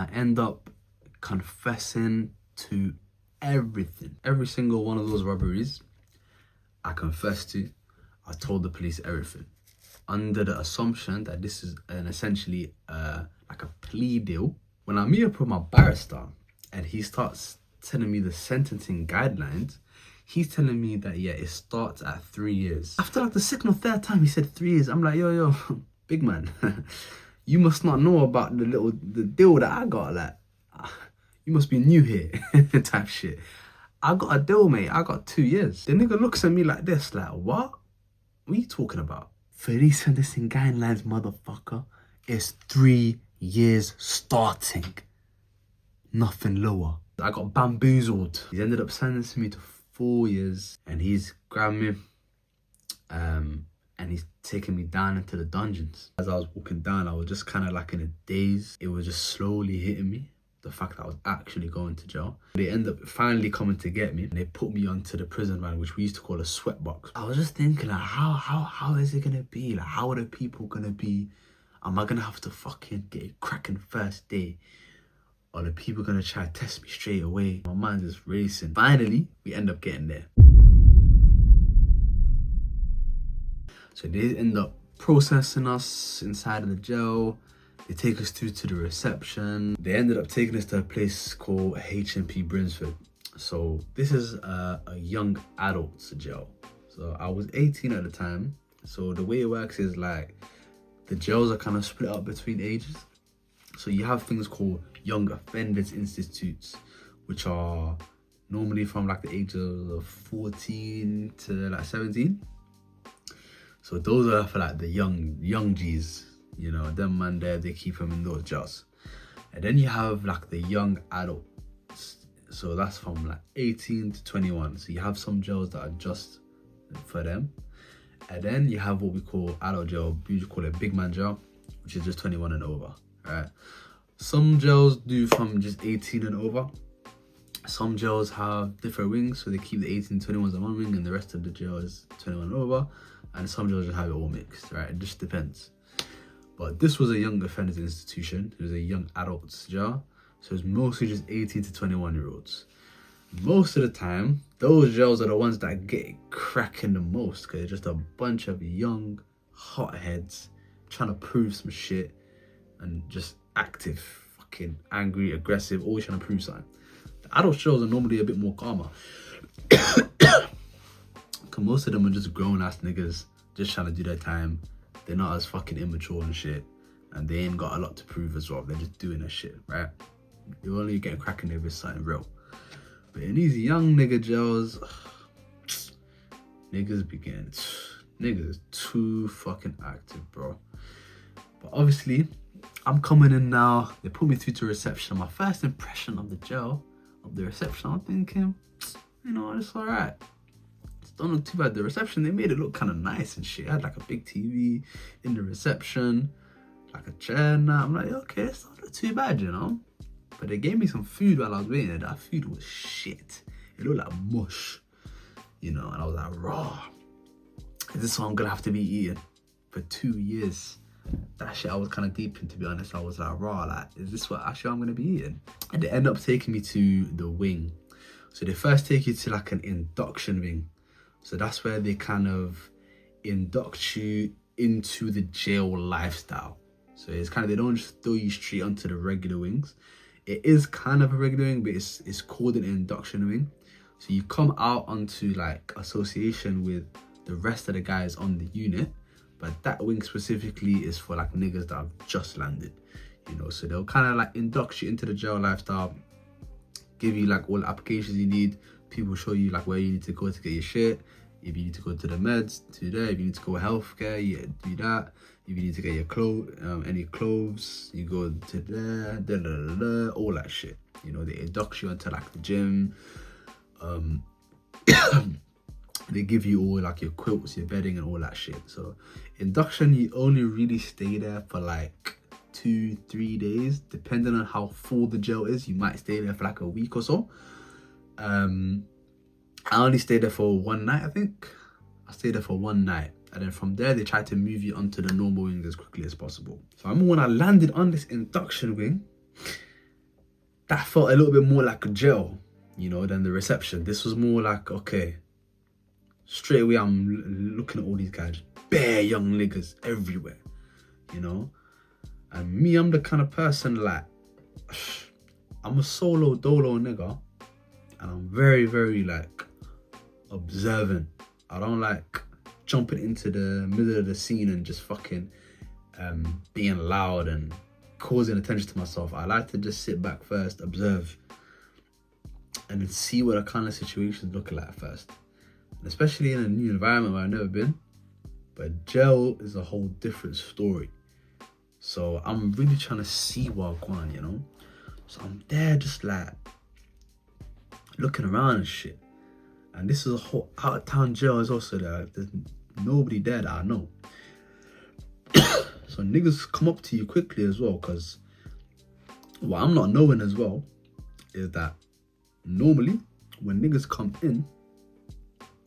I end up confessing to everything. Every single one of those robberies, I confessed to. I told the police everything, under the assumption that this is essentially like a plea deal. When I meet up with my barrister and he starts telling me the sentencing guidelines, he's telling me that, yeah, it starts at 3 years. After like the second or third time he said 3 years, I'm like, yo, big man, you must not know about the deal that I got. Like, you must be new here, type shit. I got a deal, mate. I got 2 years. The nigga looks at me like this, like, what? What are you talking about? For these sentencing guidelines, motherfucker, it's 3 years starting. Nothing lower. I got bamboozled. He ended up sentencing me to 4 years, and he's grabbed me and he's taking me down into the dungeons. As I was walking down, I was just kind of like in a daze. It was just slowly hitting me, the fact that I was actually going to jail. They end up finally coming to get me, and they put me onto the prison van, which we used to call a sweatbox. I was just thinking, like, how is it gonna be? Like, how are the people gonna be? Am I gonna have to fucking get a cracking first day? Or the people gonna try to test me straight away? My mind's just racing. Finally, we end up getting there. So they end up processing us inside of the jail. They take us to the reception. They ended up taking us to a place called H&P Brinsford. So this is a young adults jail. So I was 18 at the time. So the way it works is like the jails are kind of split up between ages. So you have things called Young Offenders Institutes, which are normally from like the ages of 14 to like 17. So those are for like the young G's, you know, them man there, they keep them in those jails. And then you have like the young adults. So that's from like 18 to 21. So you have some jails that are just for them. And then you have what we call adult jail, we call it big man jail, which is just 21 and over, right? Some jails do from just 18 and over. Some jails have different wings, so they keep the 18 and 21s on one wing and the rest of the jail is 21 and over. And some jails just have it all mixed, right? It just depends. But this was a young offenders institution. It was a young adults jail. So it's mostly just 18 to 21-year-olds. Most of the time, those jails are the ones that get cracking the most, because it's just a bunch of young hotheads trying to prove some shit and just active, fucking angry, aggressive, always trying to prove something. The adult jails are normally a bit more calmer. Cause most of them are just grown-ass niggas just trying to do their time. They're not as fucking immature and shit, and they ain't got a lot to prove as well. They're just doing their shit, right? You're only getting cracking if it's something real. But in these young nigga jails, niggas is too fucking active, bro. But obviously, I'm coming in now. They put me through to reception. My first impression of the jail, of the reception, I'm thinking, you know, it's all right. It don't look too bad. The reception, they made it look kind of nice and shit. I had like a big TV in the reception, like a chair now. I'm like, okay, it's not too bad, you know? But they gave me some food while I was waiting, and that food was shit. It looked like mush, you know? And I was like, raw. Is this what I'm gonna have to be eating for 2 years? That shit I was kind of deep in, to be honest. I was like, raw, like, is this what actually I'm gonna be eating? And they end up taking me to the wing. So they first take you to like an induction wing. So that's where they kind of induct you into the jail lifestyle. So it's kind of, they don't just throw you straight onto the regular wings. It is kind of a regular wing, but it's called an induction wing. So you come out onto like association with the rest of the guys on the unit, but that wing specifically is for like niggas that have just landed, you know. So they'll kind of like induct you into the jail lifestyle, give you like all the applications you need. People show you like where you need to go to get your shit. If you need to go to the meds, do that. If you need to go healthcare, yeah, do that. If you need to get your any clothes, you go to there, all that shit. You know, they induct you into like the gym. They give you all like your quilts, your bedding and all that shit. So induction, you only really stay there for like 2-3 days, depending on how full the jail is. You might stay there for like a week or so. I only stayed there for one night, I think. I stayed there for one night. And then from there, they tried to move you onto the normal wing as quickly as possible. So I remember when I landed on this induction wing, that felt a little bit more like a jail, you know, than the reception. This was more like, okay, straight away I'm looking at all these guys, bare young niggas everywhere, you know. And me, I'm the kind of person like, I'm a solo dolo nigga, and I'm very, very like observant. I don't like jumping into the middle of the scene and just fucking being loud and causing attention to myself. I like to just sit back first, observe, and then see what the kind of situation's looking like first. And especially in a new environment where I've never been. But jail is a whole different story. So I'm really trying to see what's going on, you know? So I'm there just like looking around and shit. And this is a whole out of town jail as well, so there's nobody there that I know. So niggas come up to you quickly as well, because what I'm not knowing as well is that normally when niggas come in,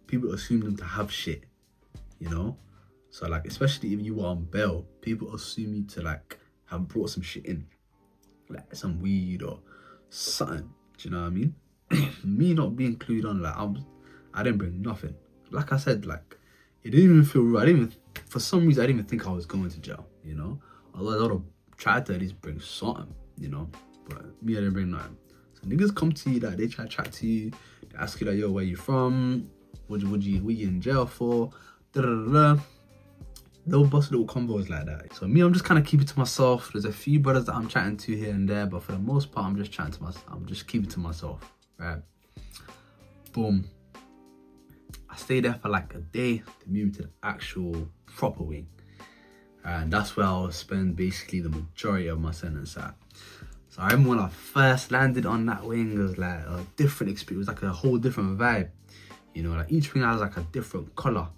people assume them to have shit, you know? So like, especially if you are on bail, people assume you to like have brought some shit in, like some weed or something, do you know what I mean? Me not being clued on, like I didn't bring nothing. Like I said, like it didn't even feel real. For some reason, I didn't even think I was going to jail, you know? Although I would have tried to at least bring something, you know? But me, I didn't bring nothing. So niggas come to you, like they try to chat to you, they ask you like, yo, where you from? What you in jail for? Da-da-da-da. They'll bust little combos like that. So me, I'm just kind of keeping to myself. There's a few brothers that I'm chatting to here and there, but for the most part, I'm just chatting to myself. I'm just keeping to myself, right? Boom. I stayed there for like a day to move to the actual proper wing. And that's where I'll spend basically the majority of my sentence at. So I remember when I first landed on that wing, it was like a different experience. It was like a whole different vibe. You know, like each wing has like a different color.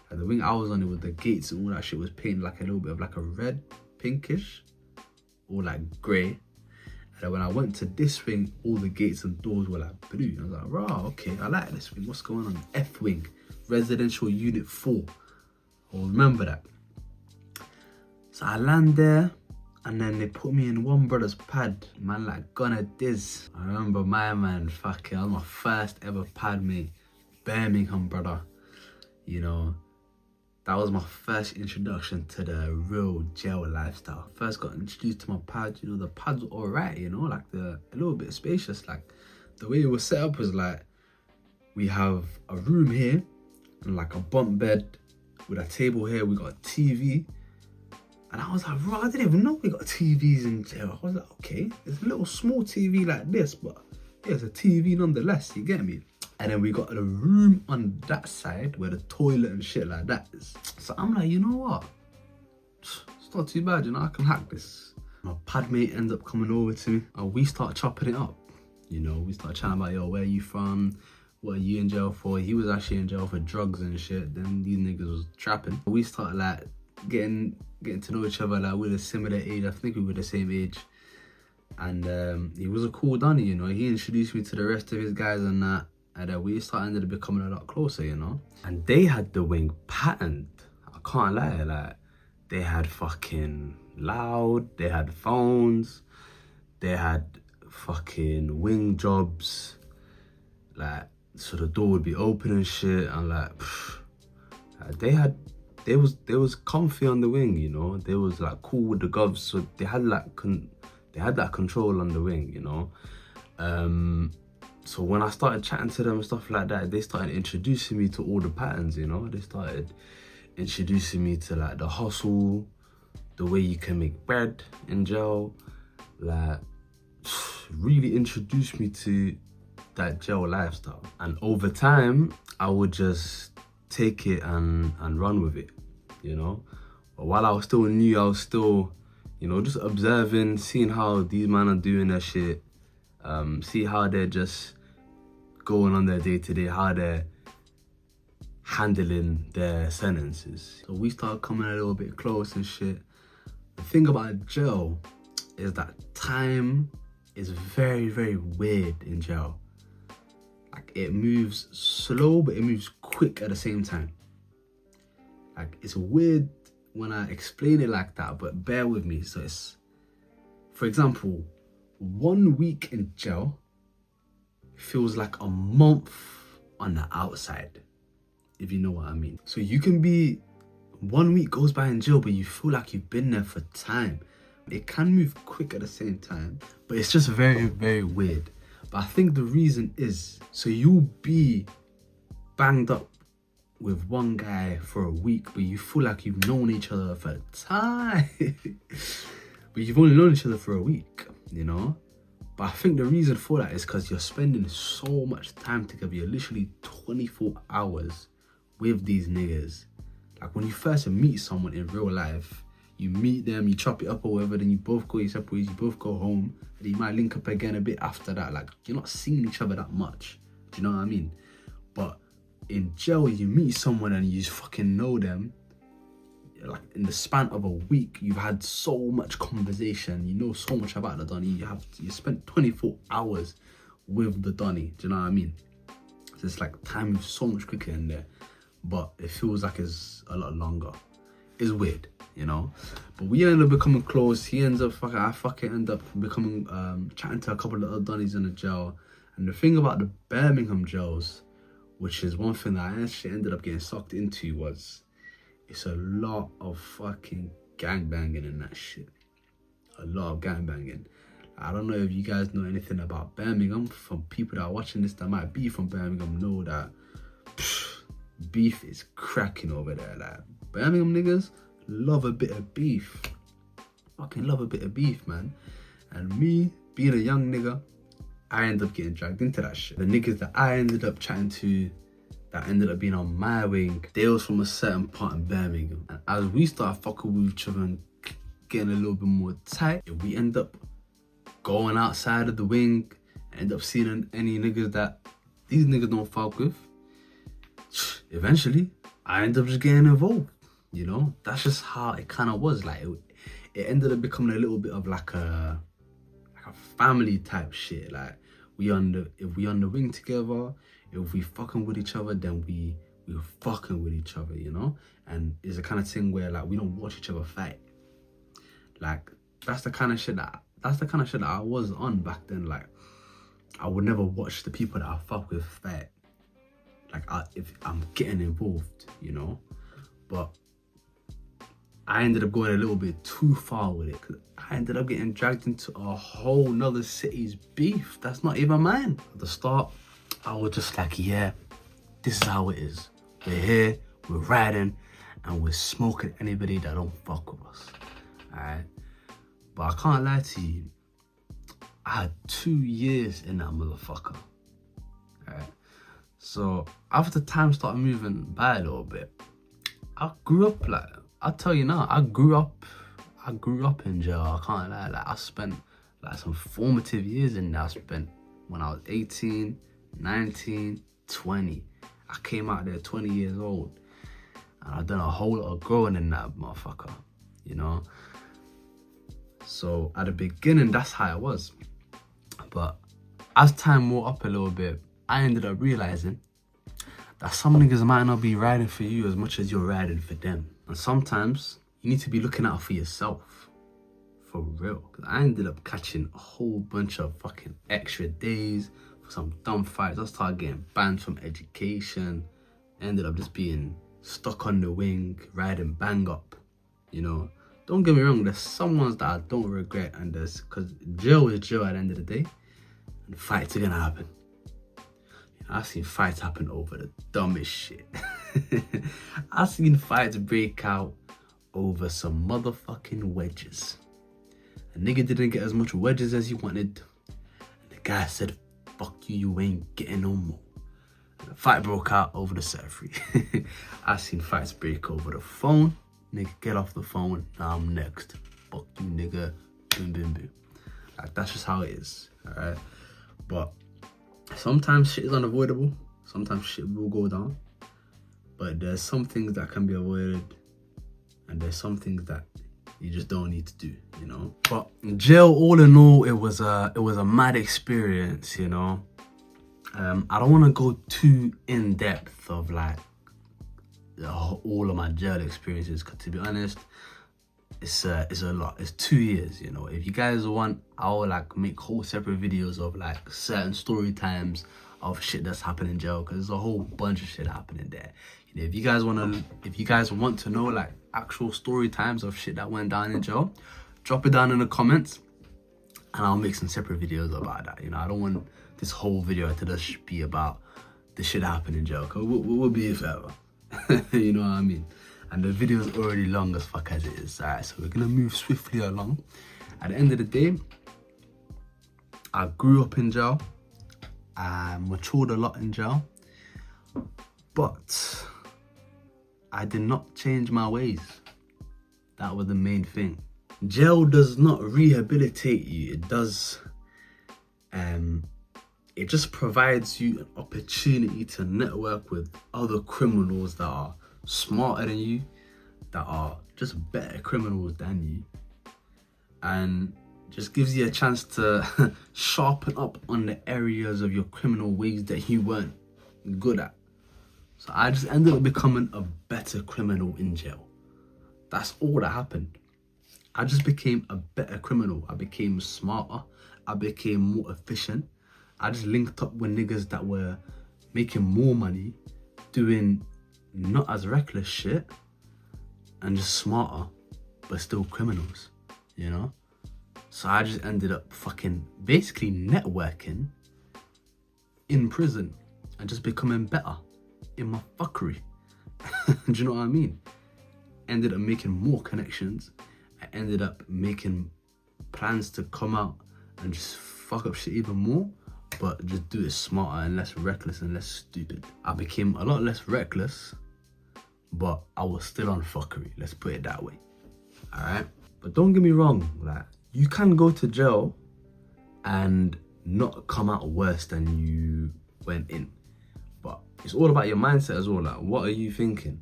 Like the wing I was on, it with the gates and all that shit was painted like a little bit of like a red, pinkish, or like grey. And then when I went to this wing, all the gates and doors were like blue. And I was like, rah, okay, I like this wing. What's going on? F wing, residential unit 4. I'll remember that. So I land there, and then they put me in one brother's pad. Man, like gonna diz. I remember my man, fucking, that was my first ever pad mate. Birmingham, brother. You know, that was my first introduction to the real jail lifestyle. First got introduced to my pad, you know, the pads were alright, you know, like a little bit spacious. Like the way it was set up was like, we have a room here and like a bunk bed with a table here. We got a TV. And I was like, bro, I didn't even know we got TVs in jail. I was like, okay, it's a little small TV like this, but yeah, it's a TV nonetheless, you get me? And then we got the room on that side where the toilet and shit like that is. So I'm like, you know what? It's not too bad, you know, I can hack this. My pad mate ends up coming over to me and we start chopping it up. You know, we start chatting about, yo, where are you from? What are you in jail for? He was actually in jail for drugs and shit. Then these niggas was trapping. We started like getting to know each other, like we're a similar age. I think we were the same age. And he was a cool Donny, you know. He introduced me to the rest of his guys and that. And we started becoming a lot closer, you know. And they had the wing patterned. I can't lie, like they had fucking loud, they had phones, they had fucking wing jobs, like so the door would be open and shit, and like they was comfy on the wing, you know. They was like cool with the govs, so they had like they had that control on the wing, you know. So when I started chatting to them and stuff like that, they started introducing me to all the patterns, you know. They started introducing me to like the hustle, the way you can make bread in jail, like really introduced me to that jail lifestyle. And over time, I would just take it and run with it, you know. But while I was still new, I was still, you know, just observing, seeing how these men are doing their shit, see how they're just going on their day-to-day, how they're handling their sentences. So we started coming a little bit close and shit. The thing about jail is that time is very, very weird in jail. Like it moves slow, but it moves quick at the same time. Like it's weird when I explain it like that, but bear with me. So it's, for example, 1 week in jail feels like a month on the outside, if you know what I mean. So you can be, 1 week goes by in jail, but you feel like you've been there for time. It can move quick at the same time, but it's just very, very weird. But I think the reason is, so you'll be banged up with one guy for a week, but you feel like you've known each other for time. But you've only known each other for a week, you know? But I think the reason for that is because you're spending so much time together. You're literally 24 hours with these niggas. Like when you first meet someone in real life, you meet them, you chop it up or whatever, then you both go your separate ways, you both go home, and you might link up again a bit after that. Like, you're not seeing each other that much. Do you know what I mean? But in jail, you meet someone and you just fucking know them. Like in the span of a week, you've had so much conversation, you know so much about the Donny. You spent 24 hours with the Donny. Do you know what I mean? So it's like time moves so much quicker in there, but it feels like it's a lot longer. It's weird, you know. But we ended up becoming close. He ends up I end up becoming chatting to a couple of other Donnies in the jail. And the thing about the Birmingham jails, which is one thing that I actually ended up getting sucked into, was it's a lot of fucking gangbanging in that shit. A lot of gangbanging. I don't know if you guys know anything about Birmingham. From people that are watching this that might be from Birmingham, know that beef is cracking over there. Like, Birmingham niggas love a bit of beef. Fucking love a bit of beef, man. And me, being a young nigga, I ended up getting dragged into that shit. The niggas that I ended up chatting to, that ended up being on my wing, they was from a certain part in Birmingham. And as we started fucking with each other and getting a little bit more tight, we end up going outside of the wing, end up seeing any niggas that these niggas don't fuck with. Eventually, I end up just getting involved, you know? That's just how it kind of was. Like, it ended up becoming a little bit of like a family type shit. Like, if we on the wing together, if we fucking with each other, then we fucking with each other, you know? And it's a kind of thing where like we don't watch each other fight. Like, that's the kind of shit that I was on back then. Like, I would never watch the people that I fuck with fight. Like, if I'm getting involved, you know? But I ended up going a little bit too far with it, because I ended up getting dragged into a whole nother city's beef that's not even mine. At the start, I was just like, yeah, this is how it is. We're here, we're riding, and we're smoking anybody that don't fuck with us, alright? But I can't lie to you, I had 2 years in that motherfucker, alright? So after time started moving by a little bit, I grew up. Like, I'll tell you now, I grew up in jail. I can't lie. Like, I spent like some formative years in there. I spent when I was 18, 19, 20. I came out there 20 years old, and I've done a whole lot of growing in that motherfucker, you know? So at the beginning, that's how it was. But as time wore up a little bit, I ended up realizing that some niggas might not be riding for you as much as you're riding for them. And sometimes you need to be looking out for yourself. For real. Because I ended up catching a whole bunch of fucking extra days for some dumb fights. I started getting banned from education. Ended up just being stuck on the wing, riding bang up, you know? Don't get me wrong, there's some ones that I don't regret, and there's, because jail is jail at the end of the day, and fights are gonna happen. I've seen fights happen over the dumbest shit. I've seen fights break out over some motherfucking wedges. A nigga didn't get as much wedges as he wanted, and the guy said, fuck you, you ain't getting no more. And the fight broke out over the surgery. I've seen fights break over the phone. Nigga, get off the phone, now I'm next. Fuck you, nigga. Boom, boom, boom. Like, that's just how it is, alright? But sometimes shit is unavoidable. Sometimes shit will go down. But there's some things that can be avoided, and there's some things that you just don't need to do, you know? But in jail, all in all, it was a mad experience, you know? I don't want to go too in depth of like all of my jail experiences, because to be honest, it's a lot. It's 2 years, you know. If you guys want, I'll like make whole separate videos of like certain story times of shit that's happening in jail, because there's a whole bunch of shit happening there. You know, if you guys want to know like actual story times of shit that went down in jail, drop it down in the comments and I'll make some separate videos about that. You know, I don't want this whole video to just be about the shit that happened in jail, because we'll be here forever. You know what I mean? And the video's already long as fuck as it is. Alright, so we're gonna move swiftly along. At the end of the day, I grew up in jail. I matured a lot in jail. But I did not change my ways. That was the main thing. Jail does not rehabilitate you. It does, it just provides you an opportunity to network with other criminals that are smarter than you, that are just better criminals than you, and just gives you a chance to sharpen up on the areas of your criminal ways that you weren't good at. So I just ended up becoming a better criminal in jail. That's all that happened. I just became a better criminal. I became smarter. I became more efficient. I just linked up with niggas that were making more money, doing not as reckless shit, and just smarter, but still criminals, you know? So I just ended up fucking basically networking in prison and just becoming better in my fuckery. Do you know what I mean? Ended up making more connections. I ended up making plans to come out and just fuck up shit even more, but just do it smarter and less reckless and less stupid. I became a lot less reckless, but I was still on fuckery, let's put it that way. Alright? But don't get me wrong, like, you can go to jail and not come out worse than you went in. But it's all about your mindset as well. Like, what are you thinking?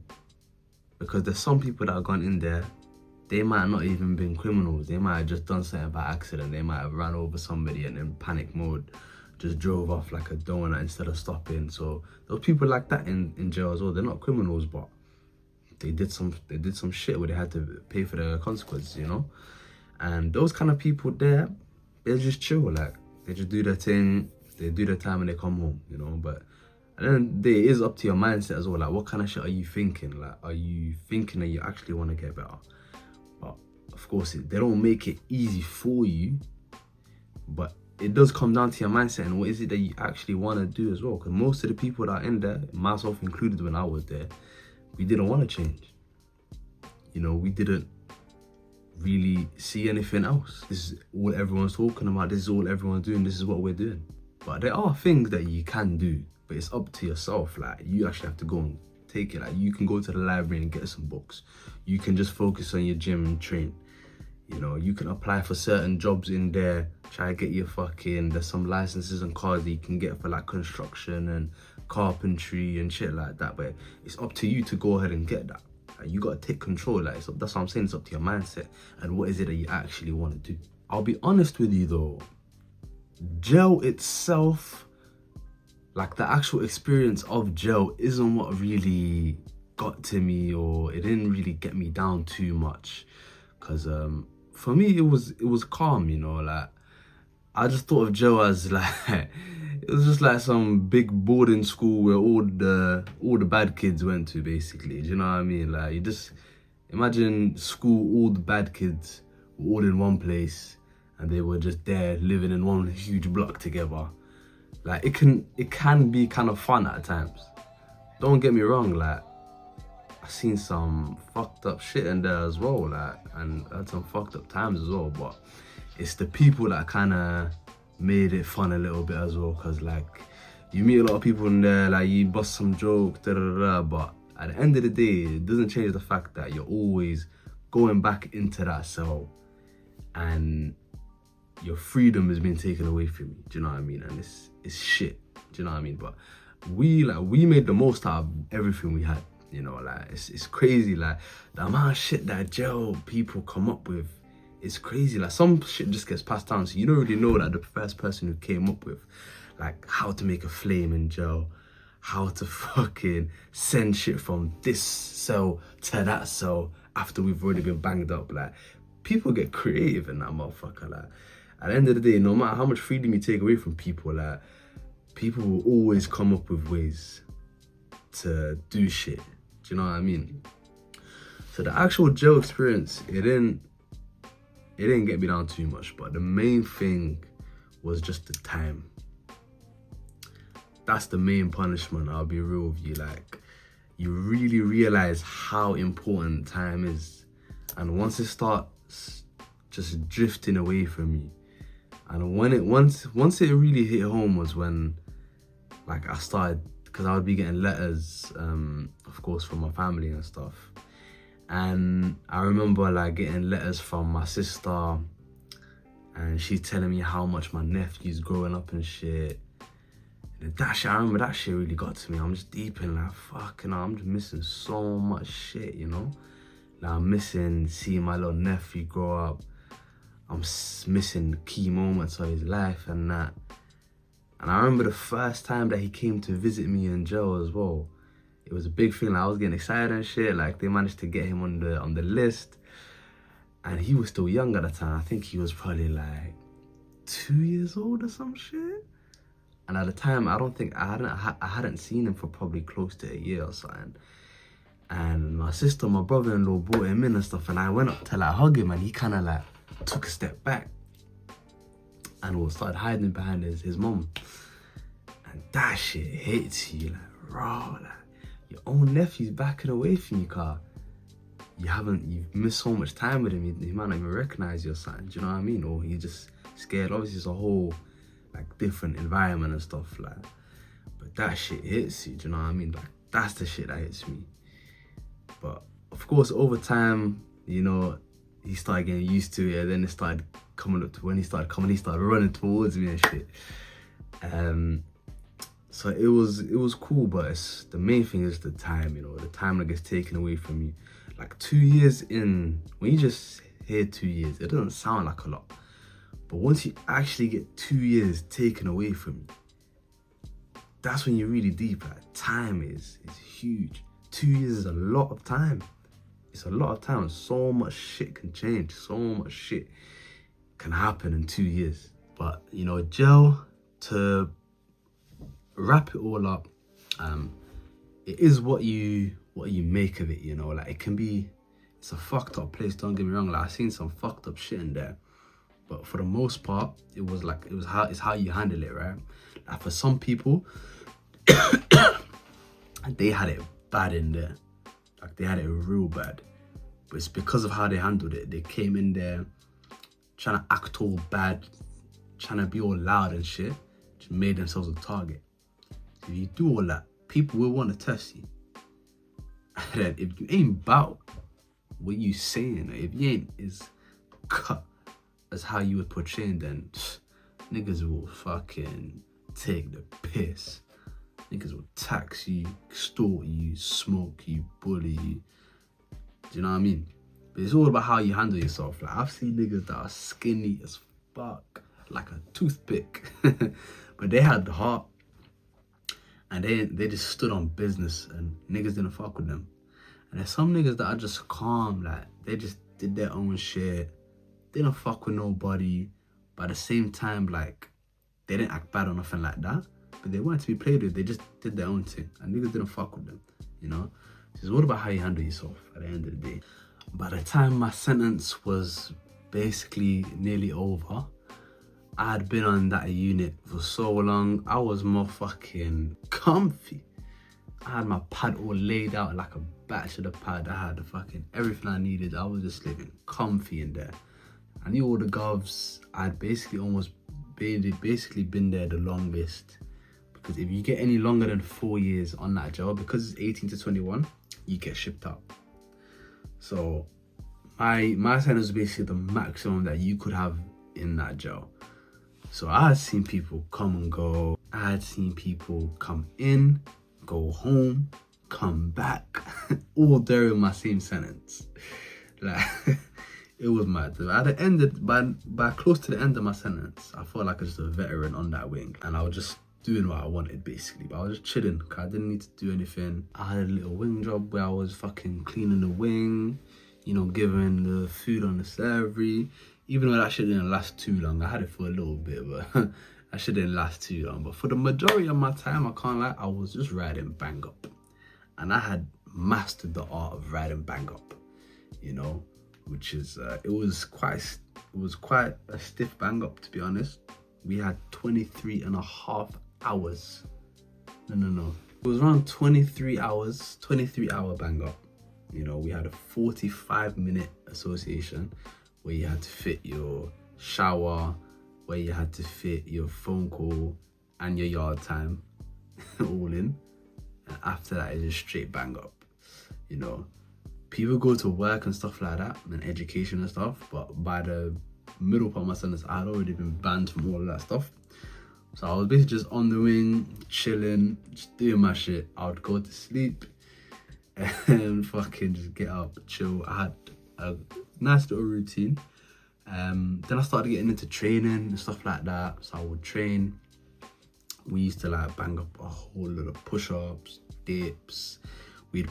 Because there's some people that have gone in there, they might not even been criminals. They might have just done something by accident. They might have ran over somebody and in panic mode just drove off like a donut instead of stopping. So those people like that in jail as well. They're not criminals, but they did some shit where they had to pay for the consequences, you know? And those kind of people there, they're just chill. Like, they just do their thing, they do their time and they come home, you know? But at the end of the day, it is up to your mindset as well. Like, what kind of shit are you thinking? Like, are you thinking that you actually want to get better? But of course, they don't make it easy for you, but it does come down to your mindset and what is it that you actually want to do as well. Because most of the people that are in there, myself included when I was there, we didn't want to change. You know, we didn't really see anything else. This is all everyone's talking about. This is all everyone's doing. This is what we're doing. But there are things that you can do, but it's up to yourself. Like, you actually have to go and take it. Like, you can go to the library and get some books. You can just focus on your gym and train. You know, you can apply for certain jobs in there, try to get your there's some licenses and cards that you can get for like construction and carpentry and shit like that. But it's up to you to go ahead and get that. Like, you gotta take control. Like, that's what I'm saying. It's up to your mindset and what is it that you actually want to do. I'll be honest with you though, jail itself, like the actual experience of jail isn't what really got to me, or it didn't really get me down too much. Cause for me it was calm, you know. Like, I just thought of jail as like it was just like some big boarding school where all the bad kids went to, basically. Do you know what I mean? Like, you just imagine school, all the bad kids were all in one place and they were just there living in one huge block together. Like, it can be kind of fun at times. Don't get me wrong, like, I've seen some fucked up shit in there as well, like, and had some fucked up times as well, but it's the people that kind of made it fun a little bit as well, because like, you meet a lot of people in there, like, you bust some jokes, but at the end of the day, it doesn't change the fact that you're always going back into that cell and your freedom has been taken away from you. Do you know what I mean? And it's shit. Do you know what I mean? But we made the most out of everything we had. You know, like, it's crazy. Like, the amount of shit that jail people come up with, it's crazy. Like, some shit just gets passed down, so you don't really know that the first person who came up with, like, how to make a flame in jail, how to fucking send shit from this cell to that cell after we've already been banged up. Like, people get creative in that motherfucker. Like, at the end of the day, no matter how much freedom you take away from people, like, people will always come up with ways to do shit. Do you know what I mean? So the actual jail experience, it didn't get me down too much, but the main thing was just the time. That's the main punishment, I'll be real with you. Like, you really realize how important time is. And once it starts just drifting away from you, and once it really hit home was when, like, I started, because I would be getting letters, of course, from my family and stuff. And I remember, like, getting letters from my sister, and she's telling me how much my nephew's growing up and shit. And that shit, I remember that shit really got to me. I'm just deep in, like, fucking hell, I'm just missing so much shit, you know? Like, I'm missing seeing my little nephew grow up. I'm missing key moments of his life and that. And I remember the first time that he came to visit me in jail as well. It was a big thing. Like, I was getting excited and shit. Like, they managed to get him on the list, and he was still young at the time. I think he was probably like 2 years old or some shit. And at the time, I hadn't seen him for probably close to a year or something. And my sister, my brother-in-law brought him in and stuff, and I went up to like hug him, and he kind of like took a step back and started hiding behind his mum. And that shit hits you, like, raw, like, your own nephew's backing away from you, car. You've missed so much time with him, he might not even recognize you or something, do you know what I mean? Or you're just scared. Obviously, it's a whole, like, different environment and stuff, like, but that shit hits you, do you know what I mean? Like, that's the shit that hits me. But, of course, over time, you know, he started getting used to it, and then it started coming up to when he started running towards me and shit. So it was cool, but the main thing is the time, you know, the time that gets taken away from you. Like, 2 years in, when you just hear 2 years, it doesn't sound like a lot. But once you actually get 2 years taken away from you, that's when you're really deep. Like, time is huge. 2 years is a lot of time. It's a lot of time. So much shit can change. So much shit can happen in 2 years. But, you know, jail, to wrap it all up, it is what you make of it, you know. Like, it's a fucked up place, don't get me wrong. Like, I've seen some fucked up shit in there, but for the most part, it's how you handle it, right? Like, for some people, they had it bad in there. Like, they had it real bad, but it's because of how they handled it. They came in there trying to act all bad, trying to be all loud and shit, just made themselves a target. If you do all that, people will want to test you. And then if you ain't about what you saying, if you ain't as cut as how you would portray, then niggas will fucking take the piss. Niggas will tax you, extort you, smoke you, bully you. Do you know what I mean? But it's all about how you handle yourself. Like, I've seen niggas that are skinny as fuck, like a toothpick, but they had the heart, and they just stood on business, and niggas didn't fuck with them. And there's some niggas that are just calm, like, they just did their own shit. They didn't fuck with nobody, but at the same time, like, they didn't act bad or nothing like that. But they weren't to be played with. They just did their own thing, and niggas didn't fuck with them, you know? It's all about how you handle yourself at the end of the day. By the time my sentence was basically nearly over, I had been on that unit for so long. I was more fucking comfy. I had my pad all laid out like a bachelor pad. I had the fucking everything I needed. I was just living comfy in there. I knew all the govs. I'd basically been there the longest. Because if you get any longer than 4 years on that jail, because it's 18 to 21, you get shipped out. So my sentence was basically the maximum that you could have in that jail. So I had seen people come and go. I had seen people come in, go home, come back, all during my same sentence. Like, it was mad. At the end, by close to the end of my sentence, I felt like I was just a veteran on that wing, and I was just doing what I wanted, basically. But I was just chilling, because I didn't need to do anything. I had a little wing job where I was fucking cleaning the wing, you know, giving the food on the servery. Even though that shit didn't last too long. I had it for a little bit, but that shit didn't last too long. But for the majority of my time, I can't lie, I was just riding bang up. And I had mastered the art of riding bang up, you know, which is, it was quite a stiff bang up, to be honest. We had 23 and a half hours. No. It was around 23 hours, 23-hour bang up. You know, we had a 45-minute association where you had to fit your shower, where you had to fit your phone call and your yard time all in. And after that, it's just straight bang up. You know, people go to work and stuff like that, and education and stuff, but by the middle part of my sentence, I had already been banned from all of that stuff. So I was basically just on the wing, chilling, just doing my shit. I would go to sleep and fucking just get up, chill. I had a nice little routine. Then I started getting into training and stuff like that. So I would train. We used to like bang up a whole lot of push-ups, dips. We'd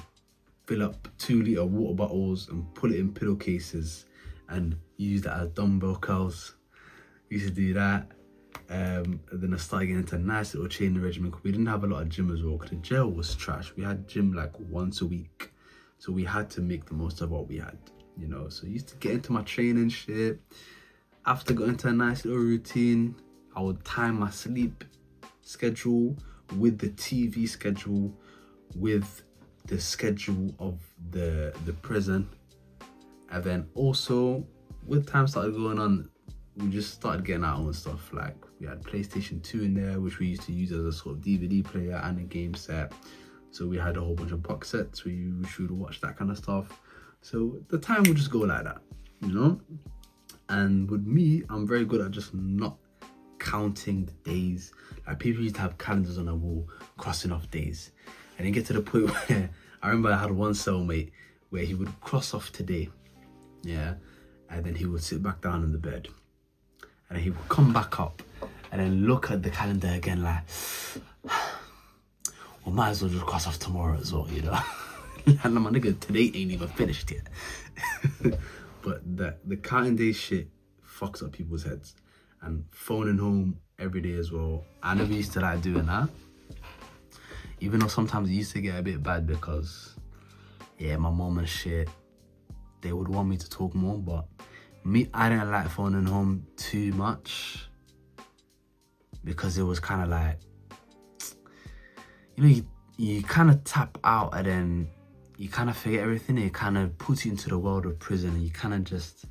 fill up 2-liter water bottles and put it in pillowcases and use that as dumbbell curls. We used to do that. And then I started getting into a nice little training regimen because we didn't have a lot of gym as well because the jail was trash. We had gym like once a week. So we had to make the most of what we had, you know. So I used to get into my training shit. After going into a nice little routine, I would time my sleep schedule with the TV schedule, with the schedule of the prison. And then also, with time started going on, we just started getting our own stuff. Like we had PlayStation 2 in there, which we used to use as a sort of DVD player and a game set. So we had a whole bunch of box sets where you should watch that kind of stuff. So the time would just go like that, you know? And with me, I'm very good at just not counting the days. Like people used to have calendars on a wall, crossing off days. And then get to the point where I remember I had one cellmate where he would cross off today, yeah? And then he would sit back down in the bed. And then he would come back up and then look at the calendar again like, well, might as well just cross off tomorrow as well, you know? And my nigga, today ain't even finished yet. But the counting day shit fucks up people's heads. And phoning home every day as well. I never used to like doing that. Even though sometimes it used to get a bit bad because, yeah, my mom and shit, they would want me to talk more, but me, I didn't like phoning home too much because it was kind of like, you know, you kind of tap out and then you kind of forget everything. It kind of puts you into the world of prison and you kind of just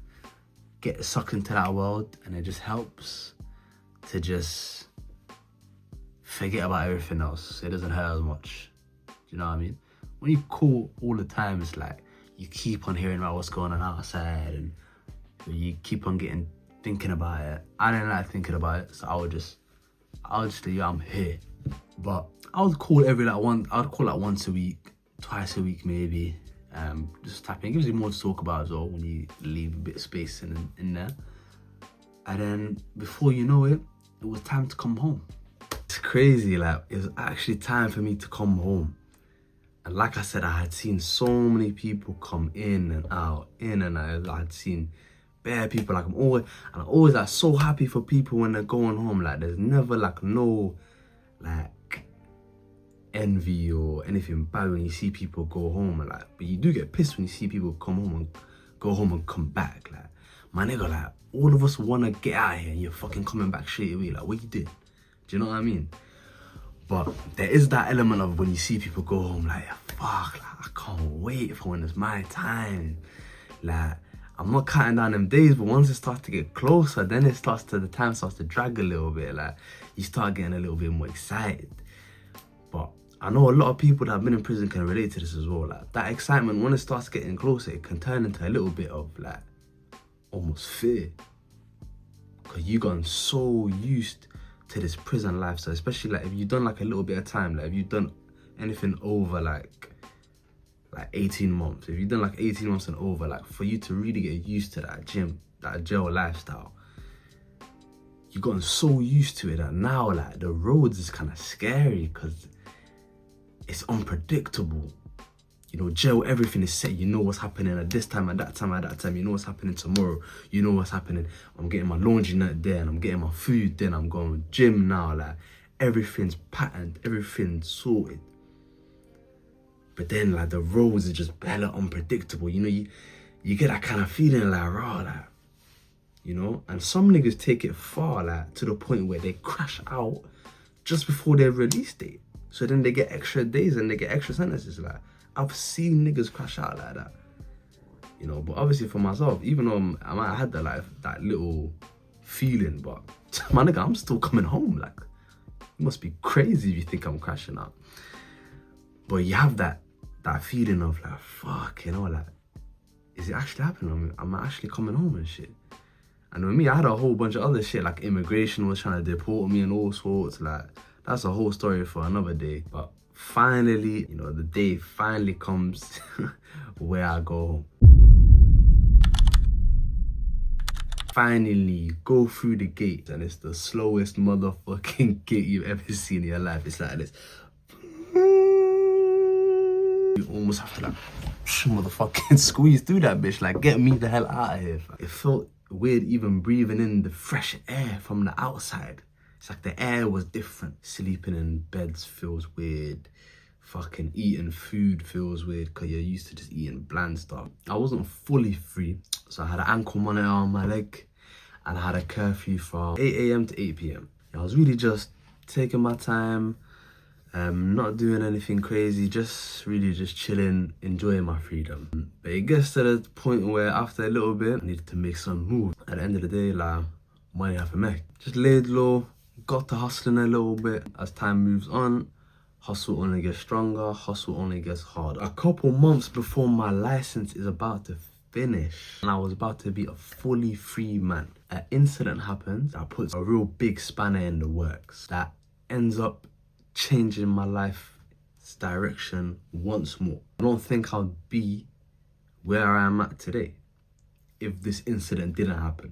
get sucked into that world, and it just helps to just forget about everything else. It doesn't hurt as much. Do you know what I mean? When you call all the time, it's like you keep on hearing about what's going on outside and you keep on thinking about it. I didn't like thinking about it, so I would just say, yeah, I'm here. But I would call once a week, twice a week maybe. Just tapping. It gives you more to talk about as well when you leave a bit of space in there. And then before you know it, it was time to come home. It's crazy, like it was actually time for me to come home. And like I said, I had seen so many people come in and out. I had seen bare people. Like I'm always like so happy for people when they're going home. Like there's never like no like envy or anything bad when you see people go home, and like, but you do get pissed when you see people come home and go home and come back. Like my nigga, like all of us wanna get out of here and you're fucking coming back straight away. Like what you did? Do you know what I mean? But there is that element of when you see people go home, like fuck, like I can't wait for when it's my time. Like I'm not counting down them days, but once it starts to get closer, then the time starts to drag a little bit. Like you start getting a little bit more excited. But I know a lot of people that have been in prison can relate to this as well. Like that excitement, when it starts getting closer, it can turn into a little bit of like almost fear. Because you've gotten so used to this prison life. So especially like if you've done like a little bit of time, like if you've done anything over like 18 months, if you've done like 18 months and over, like for you to really get used to that jail lifestyle, you've gotten so used to it that now like the roads is kind of scary because it's unpredictable. You know, jail, everything is set. You know what's happening at this time, at that time, at that time. You know what's happening tomorrow. You know what's happening. I'm getting my laundry net there and I'm getting my food then. I'm going to gym now. Like, everything's patterned. Everything's sorted. But then, like, the roads are just hella unpredictable. You know, you get that kind of feeling like, raw, like, you know? And some niggas take it far, like, to the point where they crash out just before their release date. So then they get extra days and they get extra sentences. Like, I've seen niggas crash out like that, you know. But obviously for myself, even though I might have had that, like, that little feeling, but my nigga, I'm still coming home. Like, you must be crazy if you think I'm crashing out. But you have that feeling of like, fuck, you know, like, is it actually happening? Am I actually coming home and shit? And with me, I had a whole bunch of other shit, like immigration was trying to deport me and all sorts. Like, that's a whole story for another day. But finally, you know, the day finally comes where I go home. Finally, go through the gate, and it's the slowest motherfucking gate you've ever seen in your life. It's like this. You almost have to, like, motherfucking squeeze through that bitch. Like, get me the hell out of here. It felt weird even breathing in the fresh air from the outside. It's like the air was different. Sleeping in beds feels weird. Fucking eating food feels weird because you're used to just eating bland stuff. I wasn't fully free, so I had an ankle monitor on my leg and I had a curfew from 8 AM to 8 PM. I was really just taking my time, not doing anything crazy, really just chilling, enjoying my freedom. But it gets to the point where after a little bit, I needed to make some move. At the end of the day, like, money have to make. Just laid low, got to hustling a little bit. As time moves on, hustle only gets stronger, hustle only gets harder. A couple months before my license is about to finish, and I was about to be a fully free man, an incident happens that puts a real big spanner in the works that ends up changing my life's direction once more. I don't think I'd be where I am at today if this incident didn't happen.